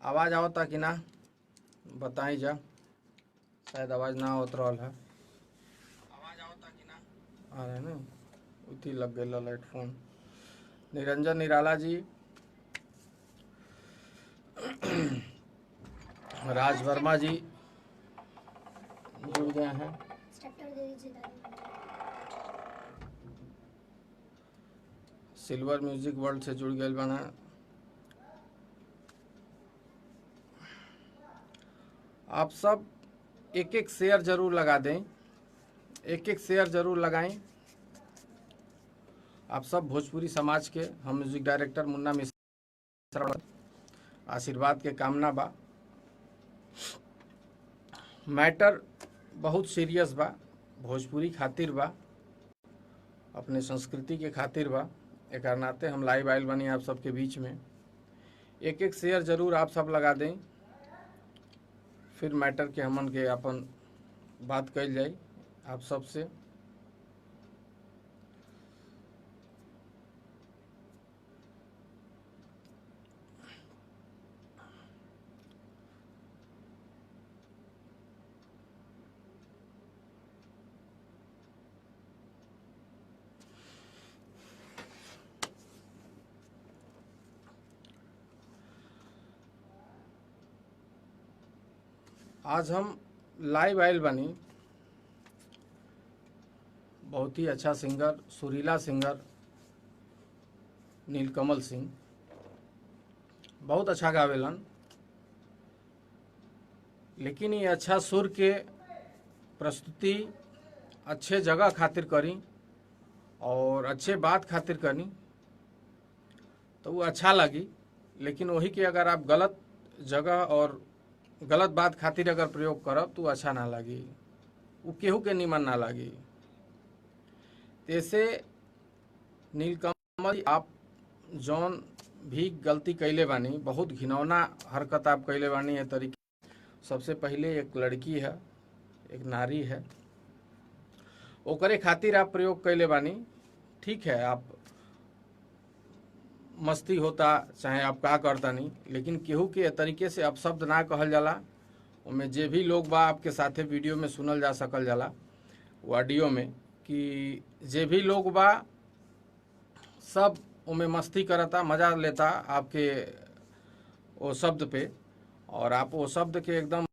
आवाज़ आवता कि ना बताई जा। शायद आवाज़ ना होत रहल है। आवाज़ आवता कि ना आ रहा है ना, उठी लग गई लाइट फोन। निरंजन निराला जी, राज वर्मा जी जुड़ गए हैं। सिल्वर म्यूजिक वर्ल्ड से जुड़ गए बना। आप सब एक एक शेयर जरूर लगा दें, एक एक शेयर जरूर लगाएं। आप सब भोजपुरी समाज के हम म्यूजिक डायरेक्टर मुन्ना मिश्रा आशीर्वाद के कामना बा। मैटर बहुत सीरियस बा, भोजपुरी खातिर बा, अपने संस्कृति के खातिर बा। एक नाते हम लाइव आइल बनी आप सबके बीच में। एक एक शेयर जरूर आप सब लगा दें, फिर मैटर के हमन के अपन बात कल जाए आप सब से। आज हम लाइव आइल बनी बहुत ही अच्छा सिंगर, सुरीला सिंगर नीलकमल सिंह। बहुत अच्छा गावेलन, लेकिन ये अच्छा सुर के प्रस्तुति अच्छे जगह खातिर करी और अच्छे बात खातिर करी तो वो अच्छा लगी। लेकिन वही के अगर आप गलत जगह और गलत बात खातिर अगर प्रयोग करब तो अच्छा ना लगी, वो केहू के निमन ना लगी। जैसे नीलकमल आप जौन भी गलती कैले बानी, बहुत घिनौना हरकत आप कैले बानी ये तरीके। सबसे पहले एक लड़की है, एक नारी है, ओकरे खातिर आप प्रयोग कैले बानी। ठीक है, आप मस्ती होता चाहे आप का करता नहीं, लेकिन केहू के तरीके से अपशब्द ना कहल जाला। उनमें जे भी लोग बा आपके साथे वीडियो में सुनल जा सकल जाला वो ऑडियो में, कि जे भी लोग बा सब उनमें मस्ती करता, मजा लेता आपके वो शब्द पे। और आप वो शब्द के एकदम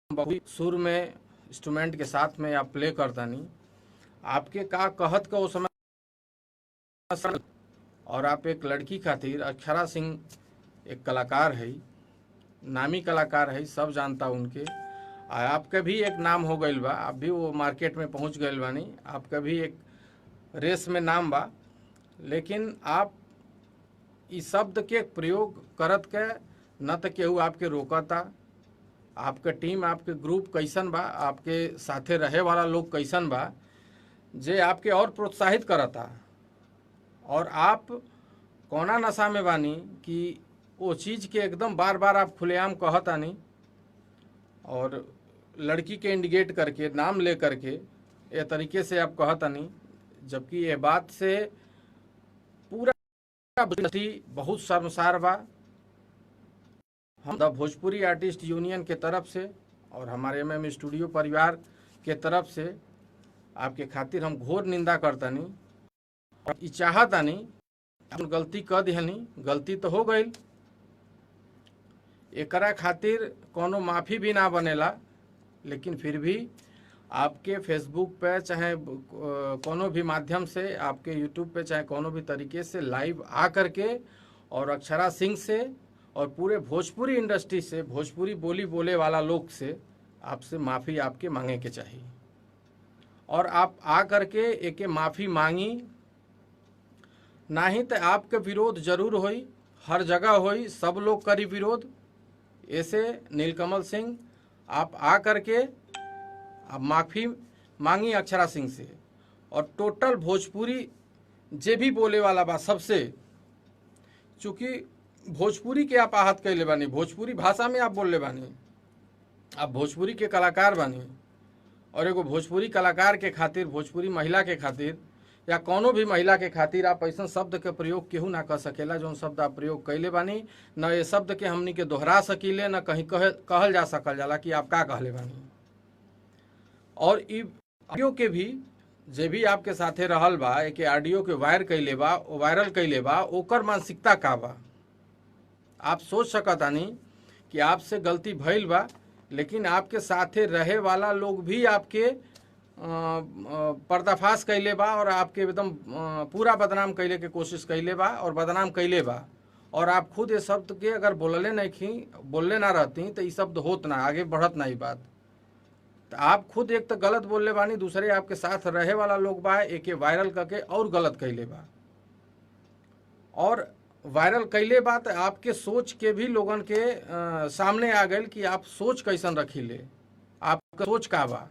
बहुत सुर में इंस्ट्रूमेंट के साथ में आप प्ले करता नहीं। आपके का कहत का वो समय, और आप एक लड़की खातिर, अक्षरा सिंह एक कलाकार है, नामी कलाकार है, सब जानता उनके। आपका भी एक नाम हो गई बा, आप भी वो मार्केट में पहुंच गए बानी, आपका भी एक रेस में नाम बा। लेकिन आप इस शब्द के प्रयोग करत के न तो केहू आपके रोकता। आपका टीम, आपके ग्रुप कैसन बा, आपके साथे रहे वाला लोग कैसन बा, जे आपके और प्रोत्साहित करता। और आप कौना नशा में बानी कि वो चीज़ के एकदम बार बार आप खुलेआम कहतानी और लड़की के इंडिकेट करके, नाम ले करके ये तरीके से आप कहतानी, जबकि ये बात से पूरा बहुत शर्मसार बा। हम द भोजपुरी आर्टिस्ट यूनियन के तरफ से और हमारे MM स्टूडियो परिवार के तरफ से आपके खातिर हम घोर निंदा करतानी। और चाहतानी गलती कर दिहनी, गलती तो हो गई, एकरा खातिर कोनो माफ़ी भी ना बनेला। लेकिन फिर भी आपके फेसबुक पे चाहे कोनो भी माध्यम से, आपके यूट्यूब पे चाहे कोनो भी तरीके से लाइव आ करके और अक्षरा सिंह से और पूरे भोजपुरी इंडस्ट्री से, भोजपुरी बोली बोले वाला लोग से आपसे माफ़ी आपके मांगे के चाहिए। और आप आ करके एक माफ़ी मांगी, नहीं तो आपके विरोध जरूर होई, हर जगह होई, सब लोग करी विरोध। ऐसे नीलकमल सिंह आप आ करके आप माफ़ी मांगी अक्षरा सिंह से और टोटल भोजपुरी जे भी बोले वाला बा सबसे। चूँकि भोजपुरी के आप आहत कैले बानी, भोजपुरी भाषा में आप बोल ले बानी, आप भोजपुरी के कलाकार बानी। और एगो भोजपुरी कलाकार के खातिर, भोजपुरी महिला के खातिर या कोनो भी महिला के खातिर आप ऐसा शब्द के प्रयोग केहू ना कर सकेला जौन शब्द आप प्रयोग कैले बानी। न ये शब्द के हमनी के दोहरा सकीले, न कहीं कहल जा सकल जाला कि आप का कहले बानी। और इ ऑडियो के भी जे भी आपके साथे रहल बा, एक ऑडियो के वायरल कैले बा, ओकर मानसिकता का बा। आप सोच सकतानी कि आपसे गलती भइल बा, लेकिन आपके साथे रहे वाला लोग भी आपके पर्दाफाश कैले बा और आपके एकदम पूरा बदनाम कैले के कोशिश कैले बा और बदनाम कैले बा। और आप खुद ये शब्द के अगर बोलले ना रहती तो ये शब्द होत ना, आगे बढ़त ना। ये बात तो आप खुद एक तो गलत बोलले बानी, दूसरे आपके साथ रहे वाला लोग बा एक वायरल करके और गलत कैले बा। और वायरल कैले बा तो आपके सोच के भी लोगन के सामने आ गए कि आप सोच कैसन रखीले, आपका सोच का बा,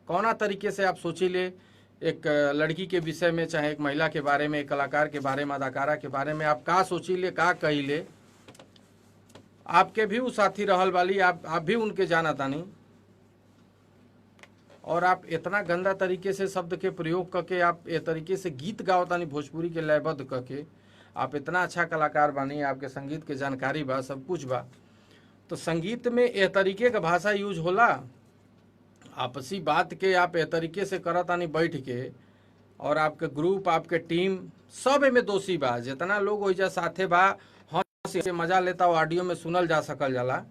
कौना तरीके से आप सोचीले एक लड़की के विषय में, चाहे एक महिला के बारे में, एक कलाकार के बारे में, अदाकारा के बारे में आप का सोचीले, का कहिले। आपके भी वो साथी रहल वाली, आप भी उनके जाना तानी। और आप इतना गंदा तरीके से शब्द के प्रयोग करके आप ए तरीके से गीत गावतानी भोजपुरी के लयबद्ध करके। आप इतना अच्छा कलाकार बानी, आपके संगीत के जानकारी बा, सब कुछ बा, तो संगीत में ए तरीके का भाषा यूज होला। आपसी बात के आप ए तरीके से करतानी बैठ के, और आपके ग्रुप, आपके टीम सब में दोषी बा। जितना लोग ओइजा साथे बा, हंस के मजा लेता, ऑडियो में सुनल जा सकल जाला,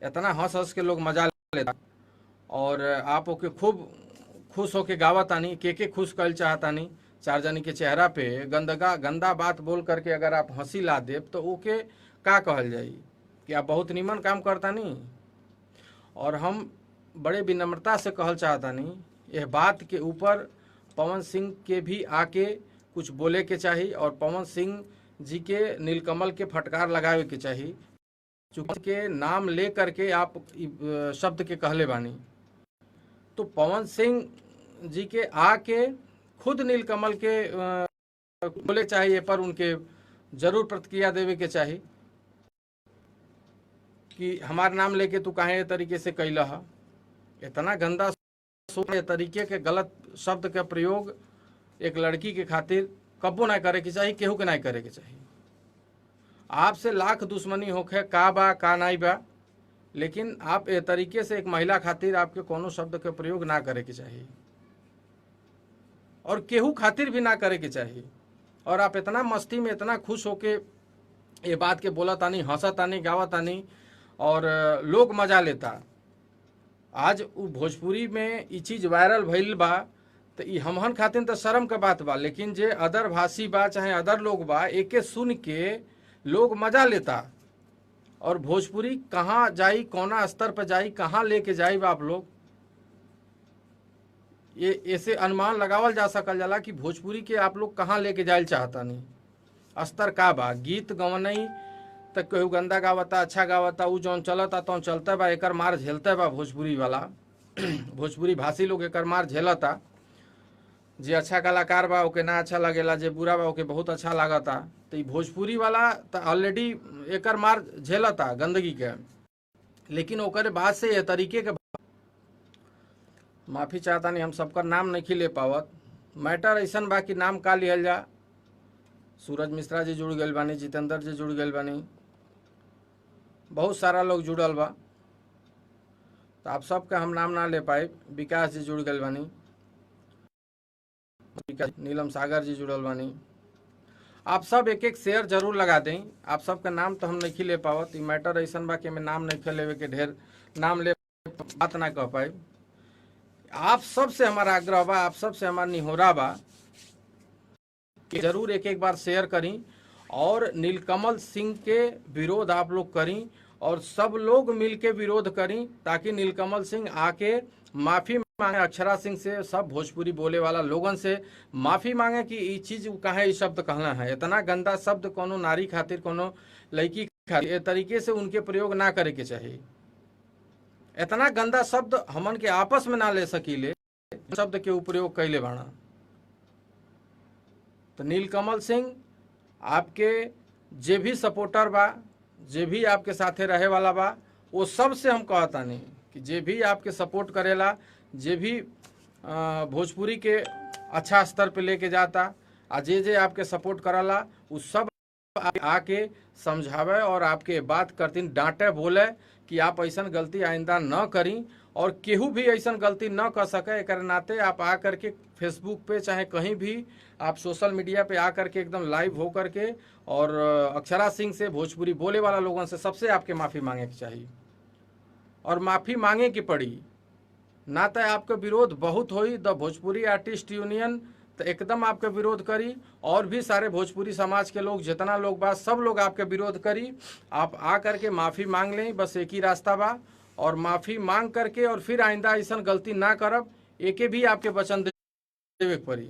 इतना हंस हंस के लोग मजा लेता। और आप ओके खूब खुश होके गावतानी, के खुश कर चाहतानी। चार जनी के चेहरा पे गंदा बात बोल करके अगर आप हंसी ला देव तो ओके का कहल जाई कि आप बहुत नीमन काम करतानी। और हम बड़े विनम्रता से कहल चाहतानी, यह बात के ऊपर पवन सिंह के भी आके कुछ बोले के चाहिए और पवन सिंह जी के नीलकमल के फटकार लगावे के चाहिए। चूंकि के नाम ले करके आप शब्द के कहले बानी, तो पवन सिंह जी के आके खुद नीलकमल के बोले चाहिए, पर उनके जरूर प्रतिक्रिया देवे के चाहिए कि हमार नाम लेके तू काहे तरीके से कैला है। इतना गंदा तरीके के गलत शब्द का प्रयोग एक लड़की के खातिर कबो ना करे के चाहिए, केहू के ना करे के चाहिए। आपसे लाख दुश्मनी होखे का बा का नहीं बा, लेकिन आप ए तरीके से एक महिला खातिर आपके कोनो शब्द के प्रयोग ना करे के चाहिए और केहू खातिर भी ना करे के चाहिए। और आप इतना मस्ती में, इतना खुश होके ये बात के बोला तानी, हंसा तानी, गावा तानी और लोग मजा लेता। आज वो भोजपुरी में ये चीज़ वायरल भइल बा तो ये हमहन खातिर तो शर्म के बात बा, लेकिन जे अदर भाषी बा चाहे अदर लोग बा, एके सुन के लोग मजा लेता। और भोजपुरी कहाँ जाई, कौना स्तर पर जाई, कहाँ लेके जाई बा आप लोग, ये ऐसे अनुमान लगावल जा सकल जाला कि भोजपुरी के आप लोग कहाँ लेके जाए चाहता नहीं। स्तर का बा, गीत गवनई तो केहू गंदा गावता, अच्छा गावता, उ जौन चलता तो चलता बा, एकर मार झेलता बा भोजपुरी वाला। भोजपुरी भाषी लोग एकर मार झेलता। जे अच्छा कलाकार बा ओके ना अच्छा लगेला, जे बुरा बा ओके बहुत अच्छा लागता। तो ये भोजपुरी वाला तो ऑलरेडी एकर मार झेलता गंदगी के, लेकिन ओकर बाद से ये तरीके के माफ़ी चाहता नहीं, हम सबका नाम नहीं ले पावत। मैटर ऐसा बा कि नाम का लिहल जा। सूरज मिश्रा जी जुड़ गए बानी, जितेंद्र जी जुड़ गए बानी, बहुत सारा लोग जुड़ल बा, तो आप सबका हम नाम ना ले पाए। विकास जी जुड़ गए बानी, नीलम सागर जी जुड़ल बानी। आप सब एक एक शेयर जरूर लगा दें। आप सबका नाम तो हम नहीं ले पावत। ई मैटर ऐसा बा कि मैं नाम नहीं लेवे के, ढेर नाम ले बात ना कह पाए। आप सब से हमारा आग्रह बा, आप सब से हमारा निहोरा बा कि जरूर एक एक बार शेयर करी और नीलकमल सिंह के विरोध आप लोग करी और सब लोग मिल के विरोध करी, ताकि नीलकमल सिंह आके माफ़ी मांगे अक्षरा सिंह से, सब भोजपुरी बोले वाला लोगन से माफ़ी मांगे कि ये चीज़ कहाँ ये शब्द कहना है। इतना गंदा शब्द कोनो नारी खातिर, कोनो लड़की खातिर ए तरीके से उनके प्रयोग ना करे के चाहिए। इतना गंदा शब्द हमन के आपस में ना ले सकीले, शब्द के उपयोग कैले बाड़ा। तो नीलकमल सिंह आपके जे भी सपोर्टर बा, जे भी आपके साथे रहे वाला बा, वो सब से हम कहता नहीं कि जे भी आपके सपोर्ट करेला, जे भी भोजपुरी के अच्छा स्तर पे लेके जाता। आ जे आपके सपोर्ट कराला उ सब आके समझावे और आपके बात करतीन, डांटे, बोले कि आप ऐसा गलती आइंदा न करी और केहू भी ऐसा गलती न कर सके। एक नाते आप आ करके फेसबुक पे चाहे कहीं भी आप सोशल मीडिया पे आ करके एकदम लाइव हो करके और अक्षरा सिंह से, भोजपुरी बोले वाला लोगों से, सबसे आपके माफ़ी मांगे की चाहिए और माफ़ी मांगे की पड़ी। ना तो आपका विरोध बहुत होई, द भोजपुरी आर्टिस्ट यूनियन तो एकदम आपका विरोध करी और भी सारे भोजपुरी समाज के लोग, जितना लोग बा, सब लोग आपके विरोध करी। आप आ करके माफ़ी मांग लें, बस एक ही रास्ता बा। और माफ़ी मांग करके और फिर आइंदा ऐसा गलती ना करब, एके भी आपके वचन देवे पड़ी।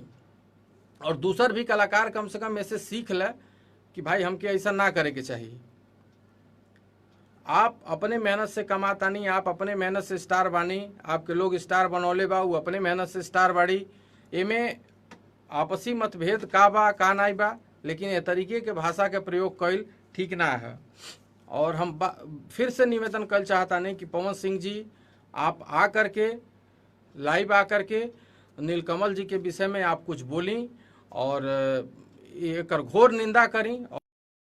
और दूसर भी कलाकार कम से कम ऐसे सीख ले कि भाई हमके ऐसा ना करे के चाहिए। आप अपने मेहनत से कमाता नहीं, आप अपने मेहनत से स्टार बानी, आपके लोग स्टार बनौले बा, वो अपने मेहनत से स्टार बाड़ी। एमे आपसी मतभेद का बा का नहीं बा, लेकिन ये तरीके के भाषा के प्रयोग कईल ठीक ना है। और हम फिर से निवेदन कर चाहता नहीं कि पवन सिंह जी आप आ करके लाइव आ करके नीलकमल जी के विषय में आप कुछ बोली और एक घोर निंदा करी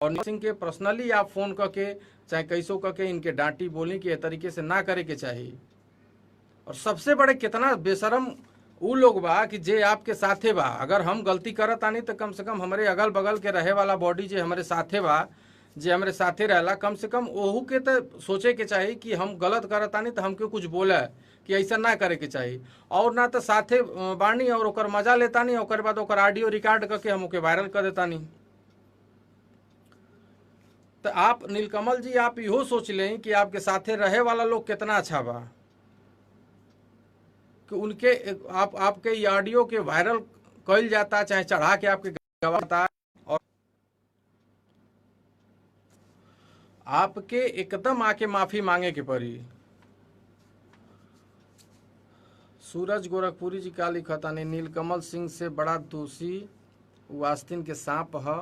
और सिंह के पर्सनली आप फोन करके चाहे कैसो करके इनके डांटी बोली कि ये तरीके से ना करे के चाहिए। और सबसे बड़े कितना बेशरम उ लोग बा कि जे आपके साथे बा। अगर हम गलती करत आनी तो कम से कम हमारे अगल बगल के रहे वाला बॉडी जे हमारे साथे बा, जे हमारे साथे रहला, कम से कम ओहू के तो सोचे के चाहिए कि हम गलत करत आनी तो हमके कुछ बोले कि ऐसा ना करे के चाहिए। और ना तो साथे बानी और ओकर मजा लेता नहीं, ओकर बाद ओकर ऑडियो रिकॉर्ड करके हम ओके वायरल कर देता नहीं। तो आप नीलकमल जी आप इहो सोच लें कि आपके साथे रहे वाला लोग कितना अच्छा बा कि उनके आपके ये ऑडियो के वायरल कल जाता, चाहे चढ़ा के आपके गवाता, और आपके एकदम आके माफी मांगे के पड़ी। सूरज गोरखपुरी जी का लिखता नहीं, नीलकमल सिंह से बड़ा दोषी वो आस्तीन के सांप है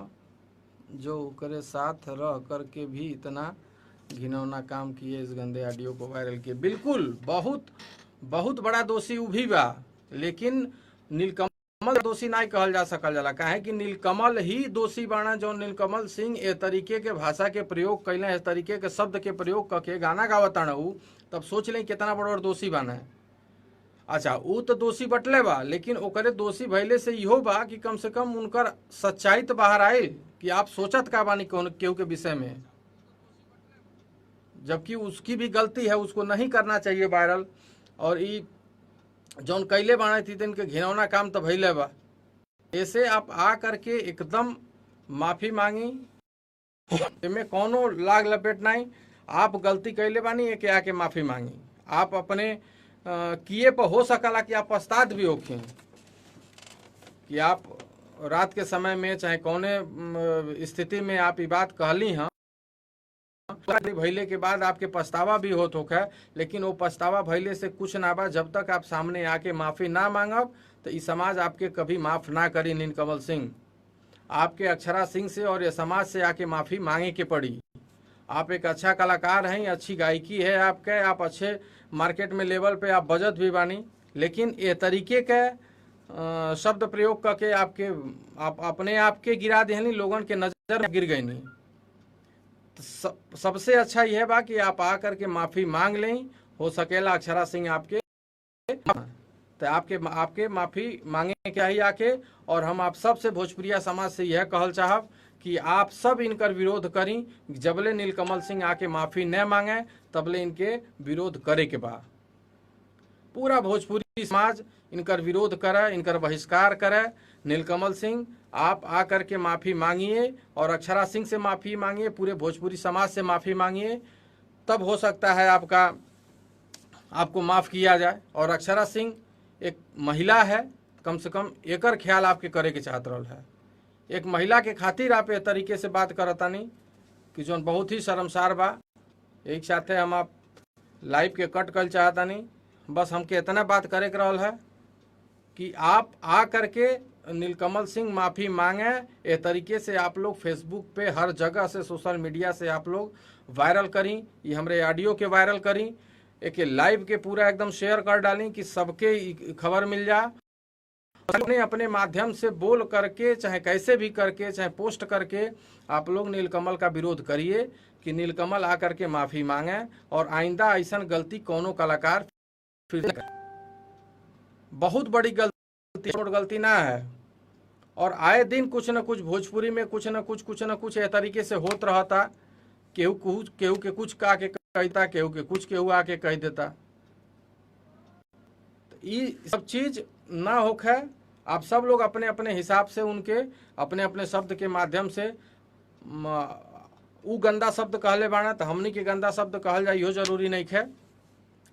जो करे साथ रह करके भी इतना घिनौना काम किए, इस गंदे ऑडियो को वायरल किए। बिल्कुल बहुत बहुत बड़ा दोषी उ भी बा, लेकिन नीलकमल दोषी नहीं कहल जा सकल जाला। काहे कि नीलकमल ही दोषी बाना जो नीलकमल सिंह ए तरीके के भाषा के प्रयोग कैले, इस तरीके के शब्द के प्रयोग करके गाना गावताना उ, तब सोच लें कितना बड़ा दोषी बाना है। अच्छा वो तो दोषी बटले बा, लेकिन ओकरे दोषी भइले से इहो बा कि कम से कम उनकर सच्चाई तो बाहर आयल कि आप सोचत का बानी केहू के विषय में, जबकि उसकी भी गलती है, उसको नहीं करना चाहिए वायरल। और ये जौन कैले बाना थी इनके घिनौना काम तो भइले बा। ऐसे आप आ करके एकदम माफ़ी मांगी, इनमें कोनो लाग लपेट नहीं। आप गलती कैले बानी एक आके माफ़ी मांगी। आप अपने किए पर हो सकला कि आप पछतात भी होखें कि आप रात के समय में चाहे कौने स्थिति में आप ये बात कहली हैं, भइले के बाद आपके पछतावा भी होत होखे, लेकिन वो पछतावा भइले से कुछ ना बा। जब तक आप सामने आके माफ़ी ना मांगब तो ये समाज आपके कभी माफ़ ना करी। नीलकमल सिंह आपके अक्षरा सिंह से और ये समाज से आके माफ़ी मांगे के पड़ी। आप एक अच्छा कलाकार हैं, अच्छी गायकी है आपके, आप अच्छे मार्केट में लेवल पे आप बजट भी बानी, लेकिन ये तरीके के शब्द प्रयोग करके आप अपने आप के गिरा देनी, लोगों के नज़र में गिर गई नहीं। तो सबसे अच्छा यह बा कि आप आ करके माफ़ी मांग लें। हो सकेला अक्षरा सिंह आपके तो आपके माफ़ी मांगे के ही आके। और हम आप सब से भोजपुरिया समाज से यह कहल चाहब कि आप सब इनकर विरोध करी। जबले नीलकमल सिंह आके माफ़ी न मांगे तबले इनके विरोध करे के बा। पूरा भोजपुरी समाज इनकर विरोध करे, इनकर बहिष्कार करे। नीलकमल सिंह आप आ करके माफ़ी मांगिए और अक्षरा सिंह से माफ़ी मांगिए, पूरे भोजपुरी समाज से माफ़ी मांगिए, तब हो सकता है आपको माफ़ किया जाए। और अक्षरा सिंह एक महिला है, कम से कम एकर ख्याल आपके करे के चाहत रहल है। एक महिला के खातिर आप इस तरीके से बात करतानी कि जो बहुत ही शर्मसार बा। एक साथे हम आप लाइव के कट कर चाहतानी, बस हमके इतना बात करे के रहल है कि आप आ करके नीलकमल सिंह माफ़ी मांगे। इस तरीके से आप लोग फेसबुक पे हर जगह से सोशल मीडिया से आप लोग वायरल करी, ये हमारे ऑडियो के वायरल करी, एक लाइव के पूरा एकदम शेयर कर डाली कि सबके खबर मिल जा। अपने अपने माध्यम से बोल करके, चाहे कैसे भी करके, चाहे पोस्ट करके आप लोग नीलकमल का विरोध करिए कि नीलकमल आकर के माफ़ी मांगे और आइंदा ऐसा गलती कोनो कलाकार फिर न करे। बहुत बड़ी गलती ना है, और आए दिन कुछ न कुछ भोजपुरी में कुछ न कुछ ए तरीके से होत रहता। केहू के कुछ का के कहता, केहू के कुछ केहू आके कह देता। तो ये सब चीज ना होखे। आप सब लोग अपने अपने हिसाब से उनके अपने अपने शब्द के माध्यम से उ गंदा शब्द कहले बाना तो हमनी के गंदा शब्द कहल जाए इहो जरूरी नहीं है,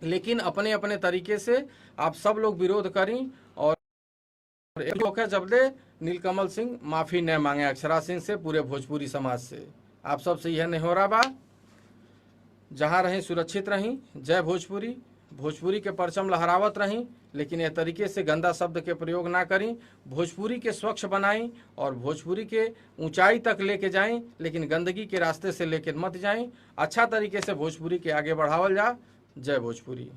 लेकिन अपने अपने तरीके से आप सब लोग विरोध करी। और एक जब दे नीलकमल सिंह माफ़ी न मांगे अक्षरा सिंह से, पूरे भोजपुरी समाज से। आप सबसे यह नहीं हो रहा बा। जहाँ रहें सुरक्षित रहीं। जय भोजपुरी। भोजपुरी के परचम लहरावत रहीं, लेकिन यह तरीके से गंदा शब्द के प्रयोग ना करें। भोजपुरी के स्वच्छ बनाएं और भोजपुरी के ऊंचाई तक लेके जाएं, लेकिन गंदगी के रास्ते से लेकर मत जाएं। अच्छा तरीके से भोजपुरी के आगे बढ़ावल जा। जय भोजपुरी।